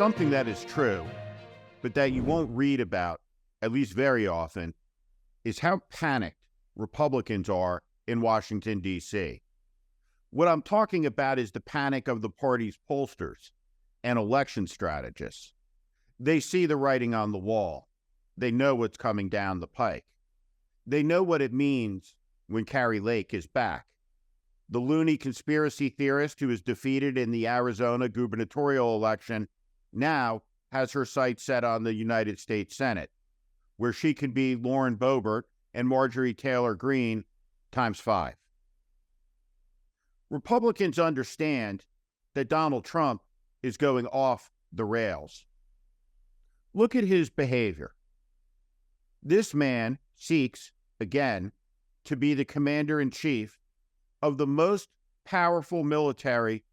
Something that is true, but that you won't read about, at least very often, is how panicked Republicans are in Washington, D.C. What I'm talking about is the panic of the party's pollsters and election strategists. They see the writing on the wall. They know what's coming down the pike. They know what it means when Kari Lake is back. The loony conspiracy theorist who was defeated in the Arizona gubernatorial election now has her sights set on the United States Senate, where she can be Lauren Boebert and Marjorie Taylor Greene times 5. Republicans understand that Donald Trump is going off the rails. Look at his behavior. This man seeks, again, to be the commander-in-chief of the most powerful military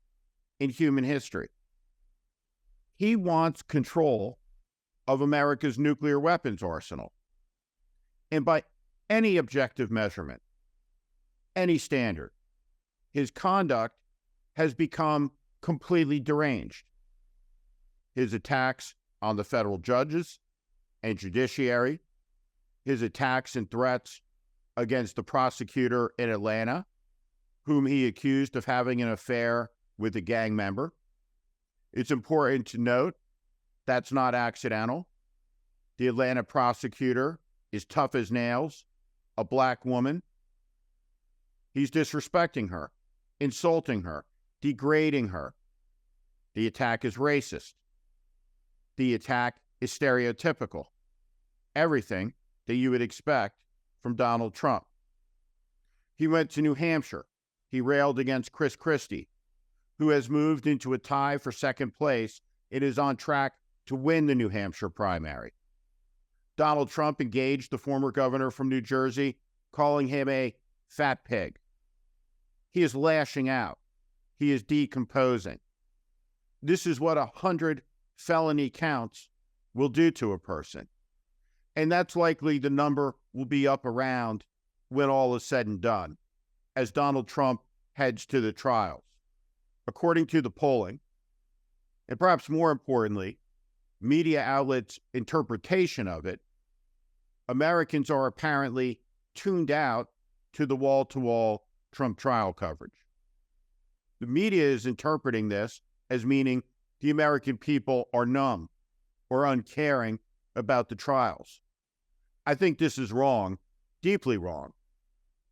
in human history. He wants control of America's nuclear weapons arsenal. And by any objective measurement, any standard, his conduct has become completely deranged. His attacks on the federal judges and judiciary, his attacks and threats against the prosecutor in Atlanta, whom he accused of having an affair with a gang member. It's important to note that's not accidental. The Atlanta prosecutor is tough as nails, a black woman. He's disrespecting her, insulting her, degrading her. The attack is racist. The attack is stereotypical. Everything that you would expect from Donald Trump. He went to New Hampshire. He railed against Chris Christie, who has moved into a tie for second place and is on track to win the New Hampshire primary. Donald Trump engaged the former governor from New Jersey, calling him a fat pig. He is lashing out. He is decomposing. This is what 100 felony counts will do to a person. And that's likely the number will be up around when all is said and done, as Donald Trump heads to the trials. According to the polling, and perhaps more importantly, media outlets' interpretation of it, Americans are apparently tuned out to the wall-to-wall Trump trial coverage. The media is interpreting this as meaning the American people are numb or uncaring about the trials. I think this is wrong, deeply wrong.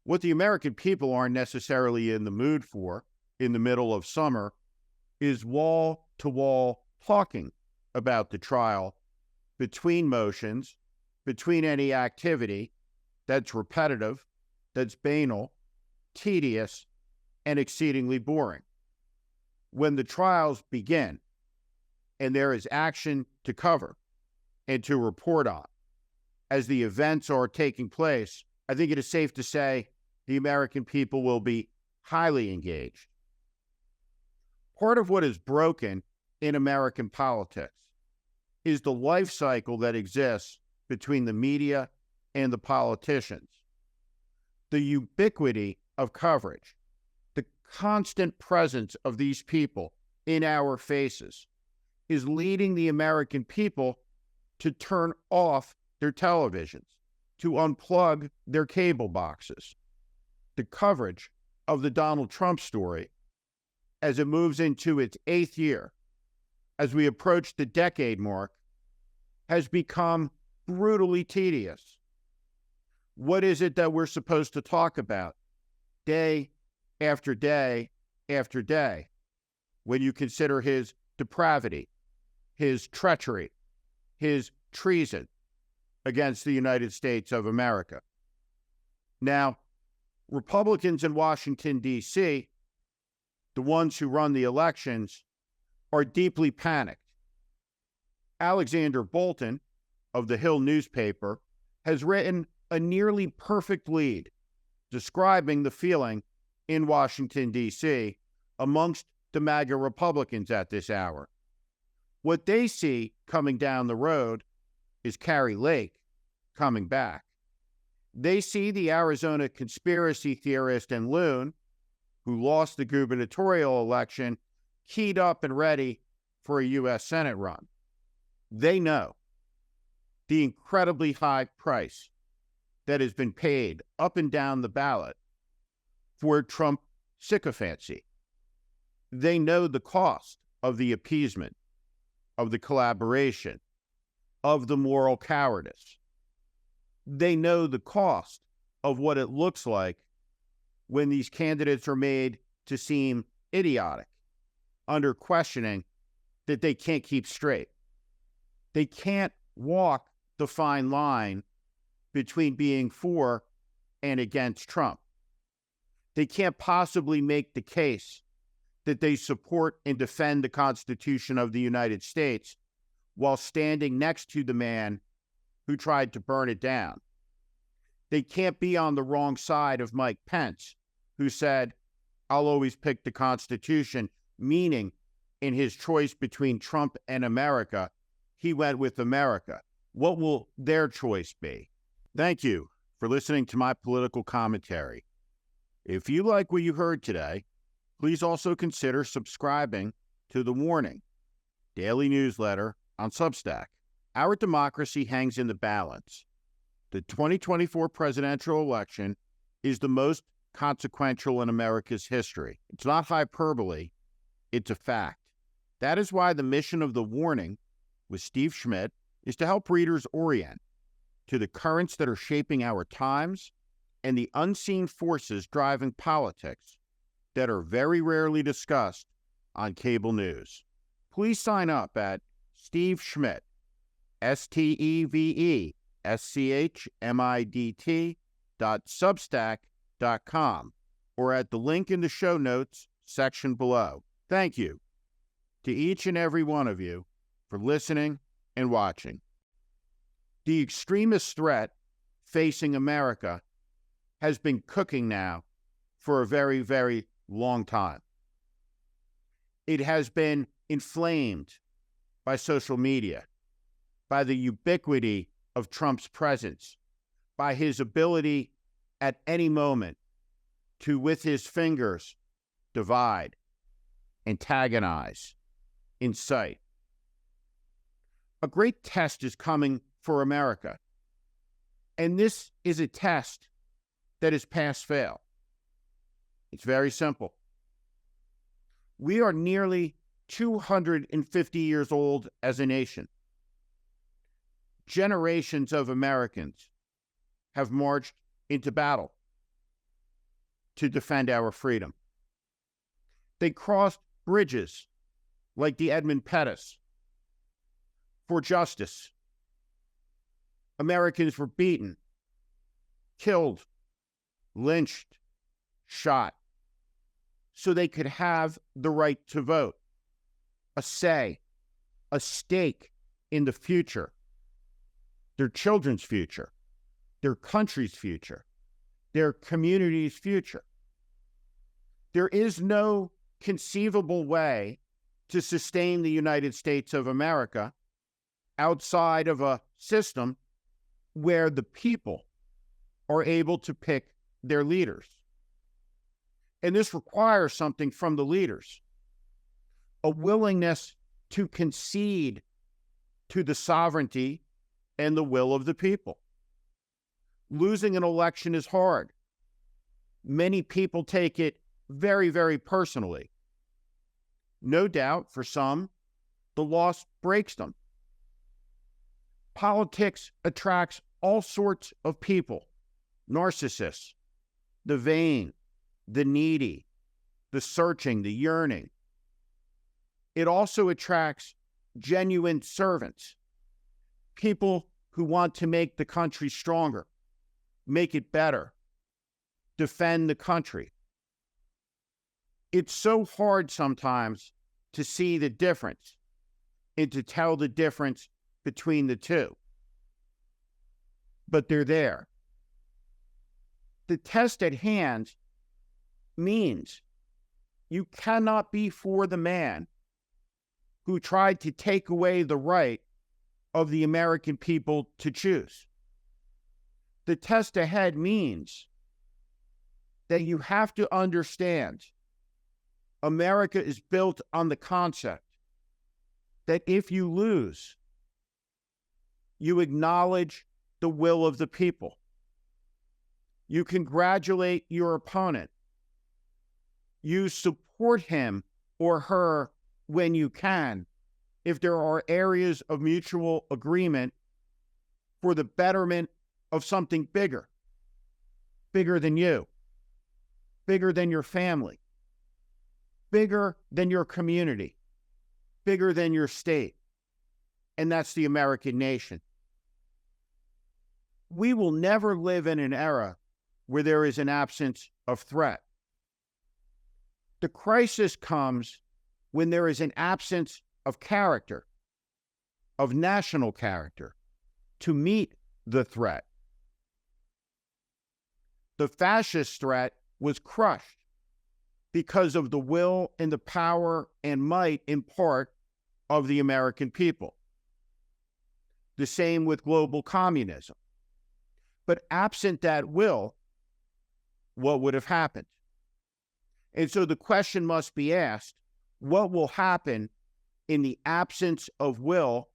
What the American people aren't necessarily in the mood for in the middle of summer is wall-to-wall talking about the trial between motions, between any activity that's repetitive, that's banal, tedious, and exceedingly boring. When the trials begin and there is action to cover and to report on as the events are taking place, I think it is safe to say the American people will be highly engaged. Part of what is broken in American politics is the life cycle that exists between the media and the politicians. The ubiquity of coverage, the constant presence of these people in our faces is leading the American people to turn off their televisions, to unplug their cable boxes. The coverage of the Donald Trump story, as it moves into its 8th year, as we approach the decade mark, has become brutally tedious. What is it that we're supposed to talk about day after day after day when you consider his depravity, his treachery, his treason against the United States of America? Now, Republicans in Washington, D.C., the ones who run the elections, are deeply panicked. Alexander Bolton of the Hill newspaper has written a nearly perfect lead describing the feeling in Washington, D.C. amongst the MAGA Republicans at this hour. What they see coming down the road is Kari Lake coming back. They see the Arizona conspiracy theorist and loon, who lost the gubernatorial election, keyed up and ready for a U.S. Senate run. They know the incredibly high price that has been paid up and down the ballot for Trump sycophancy. They know the cost of the appeasement, of the collaboration, of the moral cowardice. They know the cost of what it looks like when these candidates are made to seem idiotic, under questioning that they can't keep straight. They can't walk the fine line between being for and against Trump. They can't possibly make the case that they support and defend the Constitution of the United States while standing next to the man who tried to burn it down. They can't be on the wrong side of Mike Pence, who said, "I'll always pick the Constitution," meaning in his choice between Trump and America, he went with America. What will their choice be? Thank you for listening to my political commentary. If you like what you heard today, please also consider subscribing to The Warning, daily newsletter on Substack. Our democracy hangs in the balance. The 2024 presidential election is the most consequential in America's history. It's not hyperbole, it's a fact. That is why the mission of The Warning with Steve Schmidt is to help readers orient to the currents that are shaping our times and the unseen forces driving politics that are very rarely discussed on cable news. Please sign up at Steve Schmidt, SteveSchmidt.substack.com, or at the link in the show notes section below. Thank you to each and every one of you for listening and watching. The extremist threat facing America has been cooking now for a very, very long time. It has been inflamed by social media, by the ubiquity of Trump's presence, by his ability at any moment to, with his fingers, divide, antagonize, incite. A great test is coming for America, and this is a test that is pass-fail. It's very simple. We are nearly 250 years old as a nation. Generations of Americans have marched into battle to defend our freedom. They crossed bridges like the Edmund Pettus for justice. Americans were beaten, killed, lynched, shot, so they could have the right to vote, a say, a stake in the future, their children's future, their country's future, their community's future. There is no conceivable way to sustain the United States of America outside of a system where the people are able to pick their leaders. And this requires something from the leaders, a willingness to concede to the sovereignty and the will of the people. Losing an election is hard. Many people take it very, very personally. No doubt, for some, the loss breaks them. Politics attracts all sorts of people: narcissists, the vain, the needy, the searching, the yearning. It also attracts genuine servants, people who want to make the country stronger, make it better, defend the country. It's so hard sometimes to see the difference and to tell the difference between the two. But they're there. The test at hand means you cannot be for the man who tried to take away the right of the American people to choose. The test ahead means that you have to understand America is built on the concept that if you lose, you acknowledge the will of the people. You congratulate your opponent. You support him or her when you can, if there are areas of mutual agreement for the betterment of something bigger than you, bigger than your family, bigger than your community, bigger than your state. And that's the American nation. We will never live in an era where there is an absence of threat. The crisis comes when there is an absence of character, of national character, to meet the threat. The fascist threat was crushed because of the will and the power and might, in part, of the American people. The same with global communism. But absent that will, what would have happened? And so the question must be asked, what will happen in the absence of will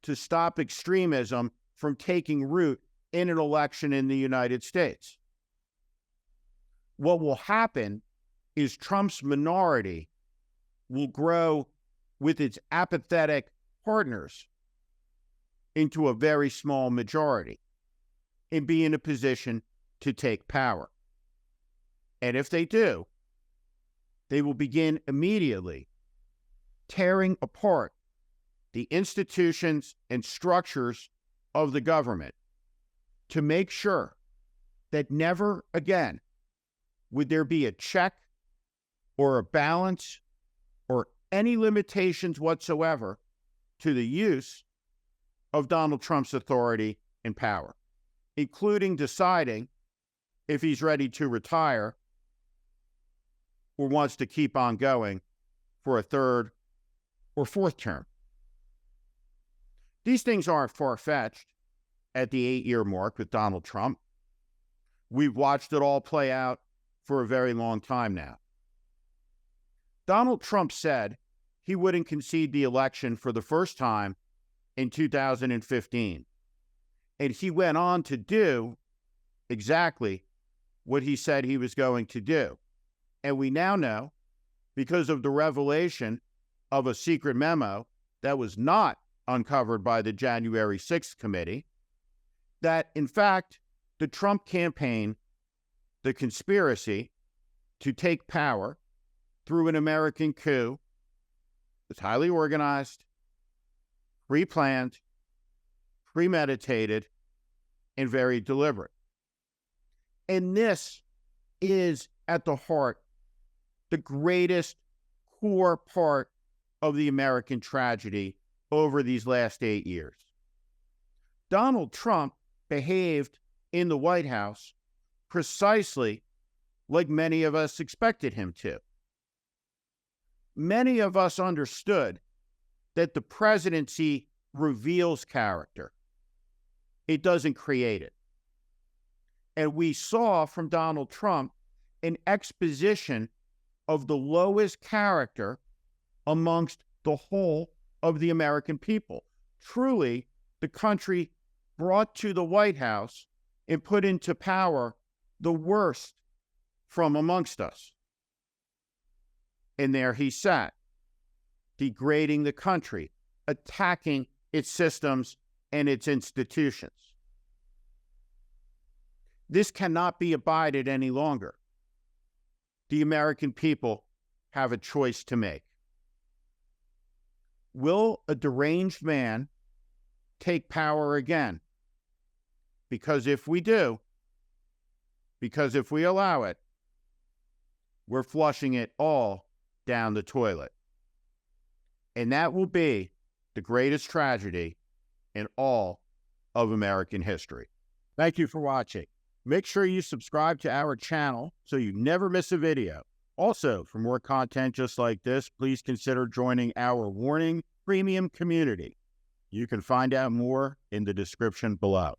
to stop extremism from taking root in an election in the United States? What will happen is Trump's minority will grow with its apathetic partners into a very small majority and be in a position to take power. And if they do, they will begin immediately tearing apart the institutions and structures of the government to make sure that never again would there be a check or a balance or any limitations whatsoever to the use of Donald Trump's authority and power, including deciding if he's ready to retire or wants to keep on going for a third or fourth term. These things aren't far-fetched at the 8-year mark with Donald Trump. We've watched it all play out for a very long time now. Donald Trump said he wouldn't concede the election for the first time in 2015. And he went on to do exactly what he said he was going to do. And we now know, because of the revelation of a secret memo that was not uncovered by the January 6th committee, that in fact, the Trump campaign, the conspiracy to take power through an American coup, was highly organized, pre-planned, premeditated, and very deliberate. And this is at the heart, the greatest core part of the American tragedy over these last 8 years. Donald Trump behaved in the White House precisely like many of us expected him to. Many of us understood that the presidency reveals character. It doesn't create it. And we saw from Donald Trump an exposition of the lowest character amongst the whole of the American people. Truly, the country brought to the White House and put into power the worst from amongst us. And there he sat, degrading the country, attacking its systems and its institutions. This cannot be abided any longer. The American people have a choice to make. Will a deranged man take power again? Because if we do, because if we allow it, we're flushing it all down the toilet. And that will be the greatest tragedy in all of American history. Thank you for watching. Make sure you subscribe to our channel so you never miss a video. Also, for more content just like this, please consider joining our Warning Premium community. You can find out more in the description below.